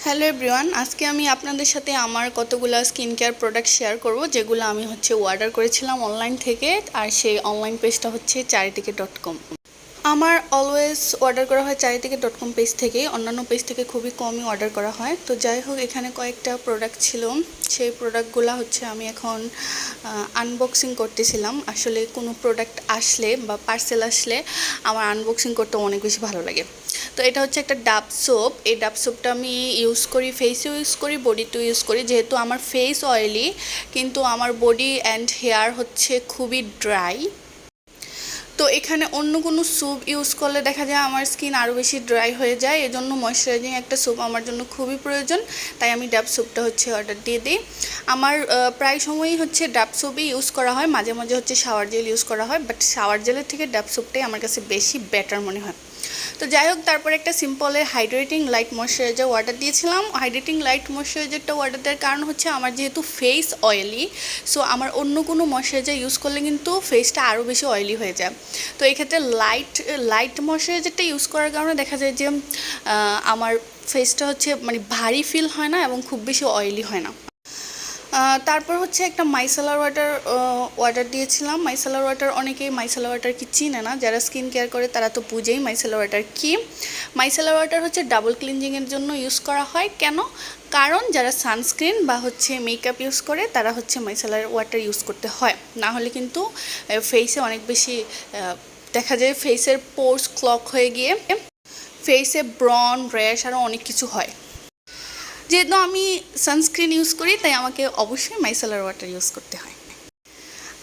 Hello everyone, আজকে আমি আপনাদের সাথে আমার কতগুলো স্কিন কেয়ার প্রোডাক্ট শেয়ার করব যেগুলো আমি অর্ডার করেছিলাম অনলাইন থেকে। আর সেই অনলাইন পেজটা হচ্ছে চারিদিকে.com। আমার অলওয়েজ অর্ডার করা হয় চারিদিকে.com পেজ থেকেই, অন্যান্য পেজ থেকে খুবই কমই অর্ডার করা হয়। তো যাই হোক, এখানে কয়েকটা প্রোডাক্ট ছিল, সেই প্রোডাক্টগুলো আমি এখন আনবক্সিং করতেছিলাম। আসলে কোনো প্রোডাক্ট আসলে বা পার্সেল আসলে আমার আনবক্সিং করতে অনেক বেশি ভালো লাগে। তো এটা হচ্ছে একটা ডাব সোপ। এই ডাব সোপটা আমি ইউজ করি, ফেসেও ইউজ করি, বডিতেও ইউজ করি। যেহেতু আমার ফেস অয়েলি, কিন্তু আমার বডি অ্যান্ড হেয়ার খুবই ড্রাই। তো এখানে অন্য কোনো সোপ ইউজ করলে দেখা যায় আমার স্কিন আরও বেশি ড্রাই হয়ে যায়। এজন্য ময়শ্চারাইজিং একটা সোপ আমার জন্য খুবই প্রয়োজন। তাই আমি ডাব সোপটা অর্ডার দিয়ে দিই। আমার প্রায় সময়ই ডাব সোপই ইউজ করা হয়, মাঝে মাঝে শাওয়ার জেল ইউজ করা হয়, বাট শাওয়ার জেলের থেকে ডাব সোপটাই আমার কাছে বেশি বেটার মনে হয়। তো যাই হোক, তারপরে একটা সিম্পলের হাইড্রেটিং লাইট ময়শ্চারাইজার অর্ডার দিয়েছিলাম। হাইড্রেটিং লাইট ময়শ্চারাইজারটা অর্ডার দেওয়ার কারণ আমার যেহেতু ফেস অয়েলি, সো আমার অন্য কোনো ময়শ্চারাইজার ইউজ করলে কিন্তু ফেসটা আরও বেশি অয়েলি হয়ে যায়। তো এক্ষেত্রে লাইট ময়শ্চারাইজারটা ইউজ করার কারণে দেখা যায় যে আমার ফেসটা মানে ভারী ফিল হয় না এবং খুব বেশি অয়েলি হয় না। তারপর একটা মাইসেলার ওয়াটার অর্ডার দিয়েছিলাম। মাইসেলার ওয়াটার, অনেকেই মাইসেলার ওয়াটার কি চিনে না, যারা স্কিন কেয়ার করে তারা তো বুঝেই মাইসেলার ওয়াটার কি। মাইসেলার ওয়াটার ডাবল ক্লিনজিংয়ের জন্য ইউজ করা হয়। কেন? কারণ যারা সানস্ক্রিন বা মেকআপ ইউজ করে তারা মাইসেলার ওয়াটার ইউজ করতে হয়, না হলে কিন্তু ফেসে অনেক বেশি দেখা যায় ফেসের পোর্স ক্লগ হয়ে গিয়ে ফেসে ব্রন, র্যাশ আরও অনেক কিছু হয়। যেহেতু আমি সানস্ক্রিন ইউজ করি, তাই আমাকে অবশ্যই মাইসেলার ওয়াটার ইউজ করতে হয়।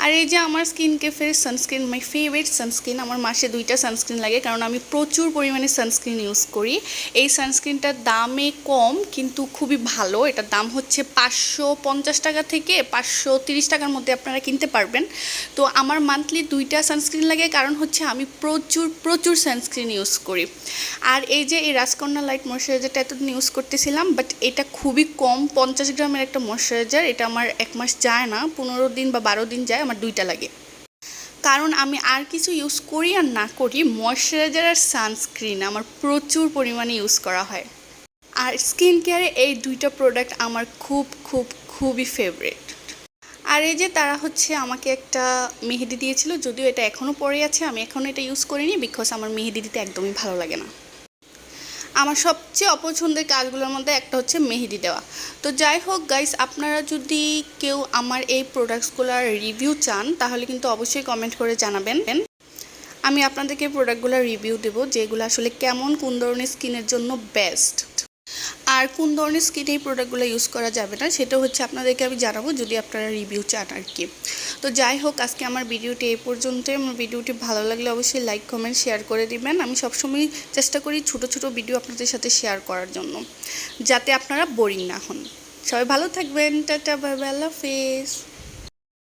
আর এই যে আমার skin care sunscreen, my favourite sunscreen. আমার মাসে 2টা সানস্ক্রিন লাগে, কারণ আমি প্রচুর পরিমাণে সানস্ক্রিন ইউজ করি। এই সানস্ক্রিনটার দামে কম, কিন্তু খুবই ভালো। এটার দাম 550 টাকা থেকে 530 টাকার মধ্যে আপনারা কিনতে পারবেন। তো আমার মান্থলি 2টা সানস্ক্রিন লাগে, কারণ আমি প্রচুর সানস্ক্রিন ইউজ করি। আর এই যে এই রাজকন্যা লাইট ময়শ্চারাইজারটা এতদিন ইউজ করতেছিলাম, বাট এটা খুবই কম, 50 গ্রামের একটা ময়শ্চারাইজার। এটা আমার 1 মাস যায় না, 15 দিন বা 12 দিন যায়, আমার 2টা লাগে। কারণ আমি আর কিছু ইউজ করি আর না করি, ময়শ্চারাইজার আর সানস্ক্রিন আমার প্রচুর পরিমাণে ইউজ করা হয়। আর স্কিন কেয়ারে এই 2টা প্রোডাক্ট আমার খুবই ফেভারিট। আর এই যে তারা আমাকে একটা মেহেদি দিয়েছিল, যদিও এটা এখনও পরে আছে, আমি এখনও এটা ইউজ করিনি, বিকজ আমার মেহেদি দিতে একদমই ভালো লাগে না। আমার সবচেয়ে অপছন্দের কাজগুলোর মধ্যে একটা মেহেদি দেওয়া। তো যাই হোক গাইস, আপনারা যদি কেউ আমার এই প্রোডাক্টসগুলোর রিভিউ চান, তাহলে কিন্তু অবশ্যই কমেন্ট করে জানাবেন। আমি আপনাদেরকে প্রোডাক্টগুলোর রিভিউ দেবো, যেগুলো আসলে কেমন, কোন ধরনের স্কিনের জন্য বেস্ট, আর কোন ধরনের স্কিনে এই প্রোডাক্টগুলো ইউজ করা যাবে না, সেটা আপনাদেরকে আমি জানাবো যদি আপনারা রিভিউ চান আর কি। তো যাই হোক, আজকে আমার ভিডিওটি এই পর্যন্তই। আমার ভিডিওটি ভালো লাগলে অবশ্যই লাইক, কমেন্ট, শেয়ার করে দিবেন। আমি সবসময় চেষ্টা করি ছোট ভিডিও আপনাদের সাথে শেয়ার করার জন্য, যাতে আপনারা বোরিং না হন। সবাই ভালো থাকবেন। টাটা, বাই বাই, আল্লাহ হাফেজ।